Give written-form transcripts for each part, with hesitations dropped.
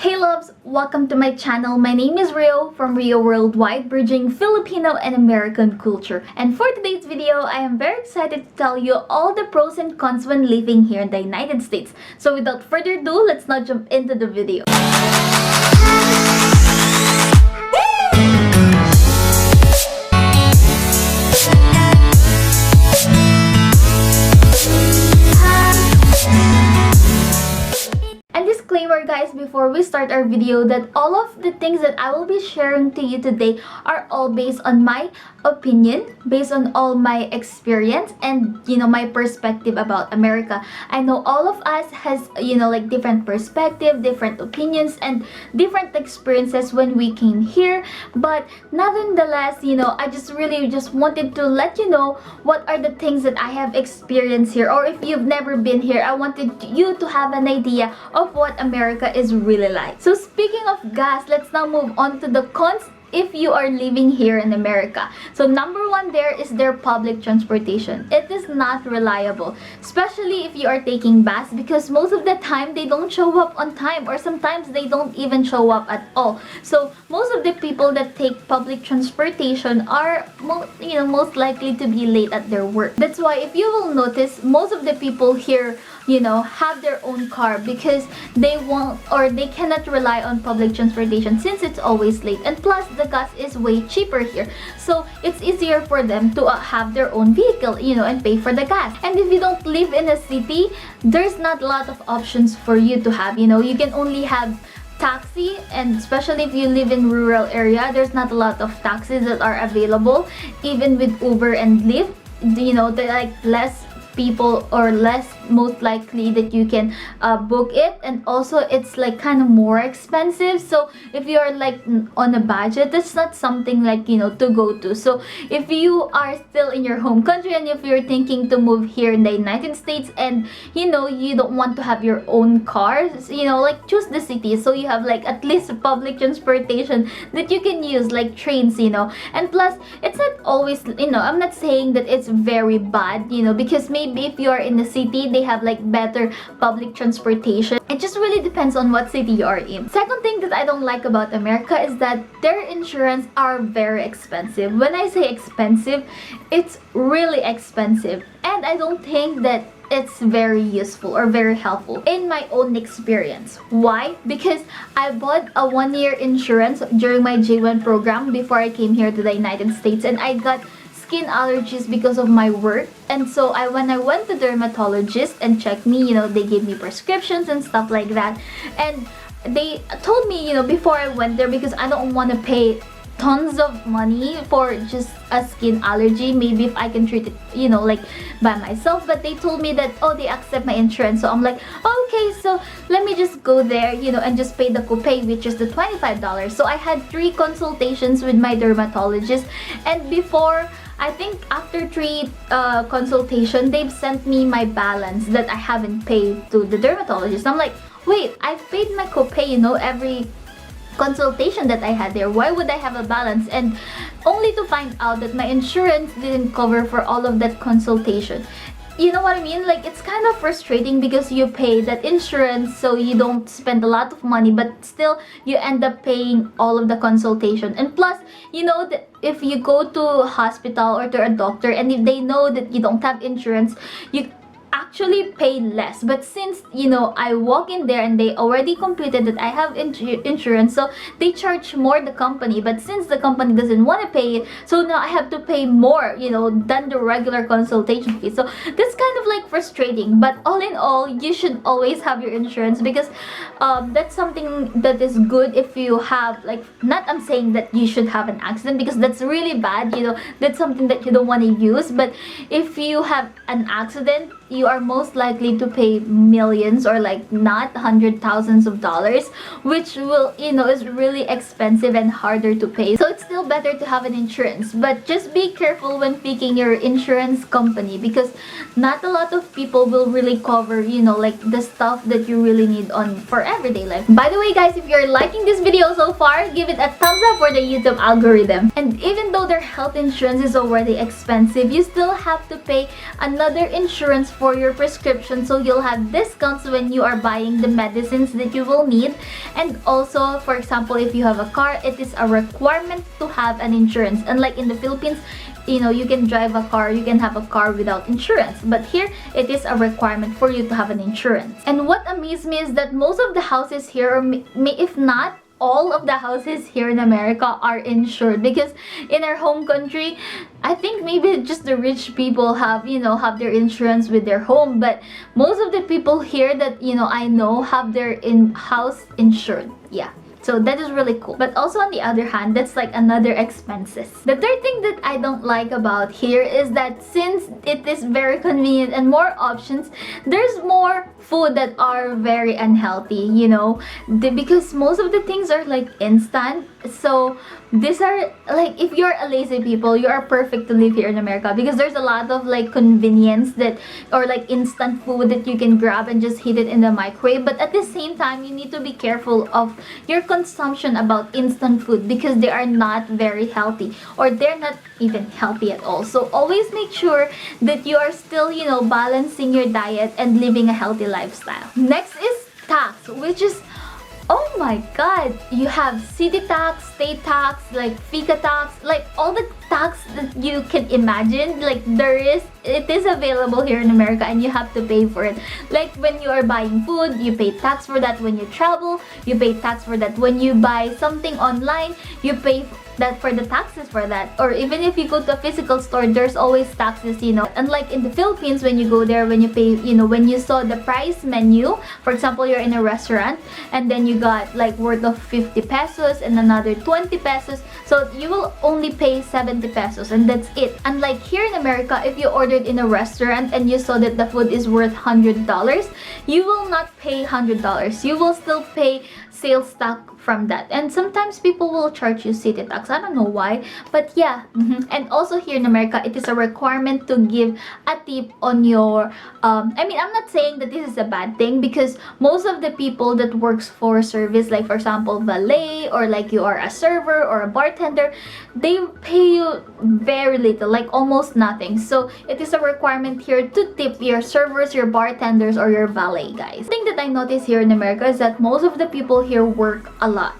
Hey loves! Welcome to my channel. My name is Rio from Rio Worldwide, bridging Filipino and American culture. And for today's video, I am very excited to tell you all the pros and cons when living here in the United States. So without further ado, let's now jump into the video. Disclaimer guys, before we start our video, that all of the things that I will be sharing to you today are all based on my opinion, based on all my experience and my perspective about America. I know all of us has like different perspective, different opinions and different experiences when we came here, but nonetheless, I just really wanted to let you know what are the things that I have experienced here, or if you've never been here, I wanted you to have an idea of what America is really like. So speaking of gas, let's now move on to the cons if you are living here in America. So number one there is their public transportation. It is not reliable, especially if you are taking bus, because most of the time they don't show up on time, or sometimes they don't even show up at all. So most of the people that take public transportation are most likely to be late at their work. That's why if you will notice, most of the people here have their own car, because they won't, or they cannot rely on public transportation since it's always late. And plus the gas is way cheaper here, so it's easier for them to have their own vehicle and pay for the gas. And if you don't live in a city, there's not a lot of options for you to have. You can only have taxi, and especially if you live in rural area, there's not a lot of taxis that are available. Even with Uber and Lyft, they're like less people, or less most likely that you can book it, and also it's like kind of more expensive. So if you are like on a budget, that's not something like to go to. So if you are still in your home country, and if you're thinking to move here in the United States, and you don't want to have your own cars, like choose the city, so you have like at least public transportation that you can use, like trains. And plus it's not always, I'm not saying that it's very bad, because maybe if you are in the city, they have like better public transportation. It just really depends on what city you are in. Second thing that I don't like about America is that their insurance are very expensive. When I say expensive, it's really expensive, and I don't think that it's very useful or very helpful in my own experience. Why? Because I bought a 1-year insurance during my J1 program before I came here to the United States, and I got skin allergies because of my work. And so when I went to dermatologist and checked me, they gave me prescriptions and stuff like that. And they told me, before I went there, because I don't want to pay tons of money for just a skin allergy, maybe if I can treat it like by myself. But they told me that they accept my insurance. So I'm like, okay, so let me just go there and just pay the copay, which is the $25. So I had 3 consultations with my dermatologist, and before, I think after 3 consultation, they've sent me my balance that I haven't paid to the dermatologist. I'm like, wait, I've paid my copay every consultation that I had there. Why would I have a balance? And only to find out that my insurance didn't cover for all of that consultation. You know what I mean? Like, it's kind of frustrating because you pay that insurance, so you don't spend a lot of money, but still you end up paying all of the consultation. And plus, that if you go to a hospital or to a doctor, and if they know that you don't have insurance, you actually pay less. But since I walk in there and they already computed that I have insurance, so they charge more, the company. But since the company doesn't want to pay it, so now I have to pay more than the regular consultation fee. So that's kind of like frustrating. But all in all, you should always have your insurance, because that's something that is good if you have, like, not I'm saying that you should have an accident, because that's really bad, that's something that you don't want to use. But if you have an accident, you are most likely to pay millions, or like not $100,000s of dollars, which will is really expensive and harder to pay. So it's still better to have an insurance, but just be careful when picking your insurance company, because not a lot of people will really cover like the stuff that you really need for everyday life. By the way guys, if you're liking this video so far, give it a thumbs up for the YouTube algorithm. And even though their health insurance is already expensive, you still have to pay another insurance for your prescription, so you'll have discounts when you are buying the medicines that you will need. And also, for example, if you have a car, it is a requirement to have an insurance. Unlike in the Philippines, you can drive a car, you can have a car without insurance, but here it is a requirement for you to have an insurance. And what amazed me is that most of the houses here, or if not all of the houses here in America, are insured, because in our home country, I think maybe just the rich people have their insurance with their home, but most of the people here that I know have their house insured. Yeah. So that is really cool. But also on the other hand, that's like another expenses. The third thing that I don't like about here is that since it is very convenient and more options, there's more food that are very unhealthy, because most of the things are like instant. So these are like, if you're a lazy people, you are perfect to live here in America, because there's a lot of like convenience or like instant food that you can grab and just heat it in the microwave. But at the same time, you need to be careful of your consumption about instant food, because they are not very healthy, or they're not even healthy at all. So always make sure that you are still balancing your diet and living a healthy lifestyle. Next is tax, which is, oh my god, you have city tax, state tax, like FICA tax, like all the tax that you can imagine. Like it is available here in America, and you have to pay for it. Like when you are buying food, you pay tax for that. When you travel, you pay tax for that. When you buy something online, you pay that for the taxes for that. Or even if you go to a physical store, there's always taxes, Unlike in the Philippines, when you go there, when you pay, when you saw the price menu, for example, you're in a restaurant and then you got like worth of 50 pesos and another 20 pesos, so you will only pay 70 pesos and that's it. Unlike here in America, if you ordered in a restaurant and you saw that the food is worth $100, you will not pay $100. You will still pay sales tax from that. And sometimes people will charge you city tax. I don't know why, but yeah. And also here in America, it is a requirement to give a tip on your I'm not saying that this is a bad thing, because most of the people that works for service, like for example valet, or like you are a server or a bartender, they pay you very little, like almost nothing. So it is a requirement here to tip your servers, your bartenders, or your valet guys. The thing that I notice here in America is that most of the people here work a lot,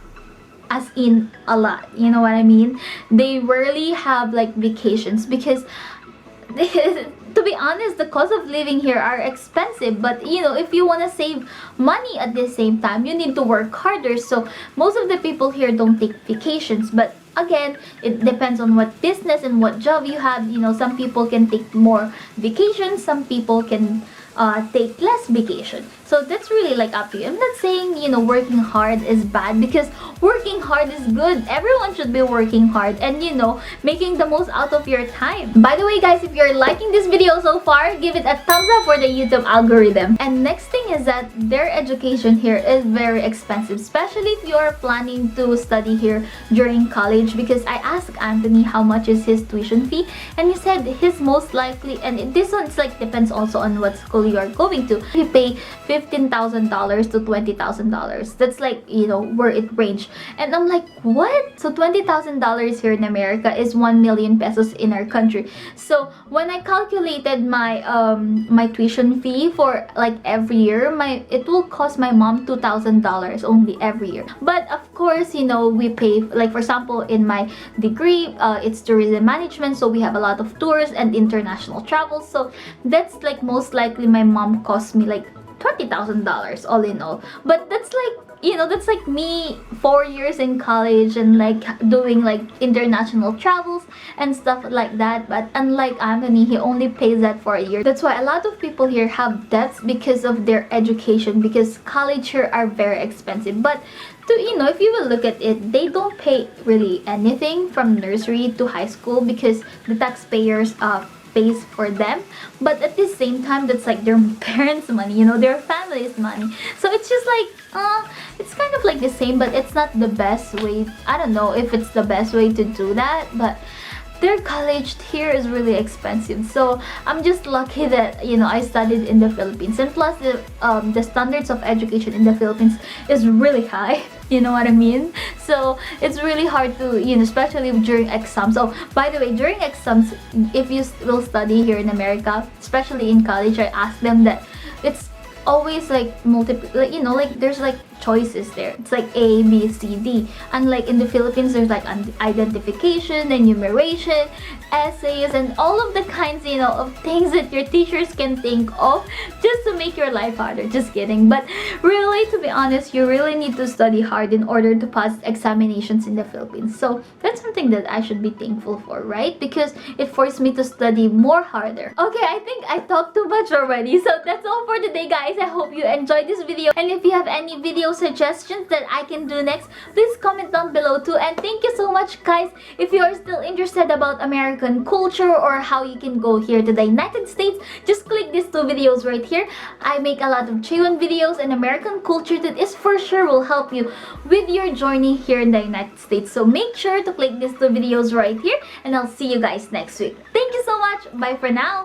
as in a lot, you know what I mean? They rarely have like vacations, because to be honest, the cost of living here are expensive. But if you want to save money at the same time, you need to work harder. So most of the people here don't take vacations. But again, it depends on what business and what job you have. Some people can take more vacations, some people can take less vacation. So that's really like up to you. I'm not saying working hard is bad, because working hard is good. Everyone should be working hard and making the most out of your time. By the way guys, if you're liking this video so far, give it a thumbs up for the YouTube algorithm. And next thing is that their education here is very expensive, especially if you are planning to study here during college, because I asked Anthony how much is his tuition fee, and he said his most likely, and this one's like depends also on what school you are going to, he pay $15,000 to $20,000. That's like where it range. And I'm like, what? So $20,000 here in America is 1 million pesos in our country. So when I calculated my my tuition fee for like every year, it will cost my mom $2,000 only every year. But of course, we pay, like for example in my degree, it's tourism management, so we have a lot of tours and international travel. So that's like most likely my mom cost me like $20,000 all in all. But that's like me 4 years in college and like doing like international travels and stuff like that. But unlike Anthony, he only pays that for a year. That's why a lot of people here have debts because of their education, because college here are very expensive. But if you will look at it, they don't pay really anything from nursery to high school, because the taxpayers pays for them. But at the same time, that's like their parents' money, their family's money. So it's just like it's kind of like the same, but it's not the best way. I don't know if it's the best way to do that, but their college here is really expensive. So I'm just lucky that, you know, I studied in the Philippines, and plus the standards of education in the Philippines is really high. You know what I mean? So it's really hard to, you know, especially during exams. Oh, by the way, during exams, if you will study here in America, especially in college, I asked them that it's always like multiple, like, you know, like there's like choices there. It's like A, B, C, D. Unlike in the Philippines, there's like identification, enumeration, essays, and all of the kinds, you know, of things that your teachers can think of just to make your life harder. Just kidding. But really, to be honest, you really need to study hard in order to pass examinations in the Philippines. So that's something that I should be thankful for, right? Because it forced me to study more harder. Okay, I think I talked too much already. So that's all for today, guys. I hope you enjoyed this video. And if you have any video suggestions that I can do next, please comment down below too. And thank you so much, guys. If you are still interested about American culture or how you can go here to the United States, just click these two videos right here. I make a lot of Chilean videos and American culture that is for sure will help you with your journey here in the United States. So make sure to click these two videos right here, and I'll see you guys next week. Thank you so much. Bye for now.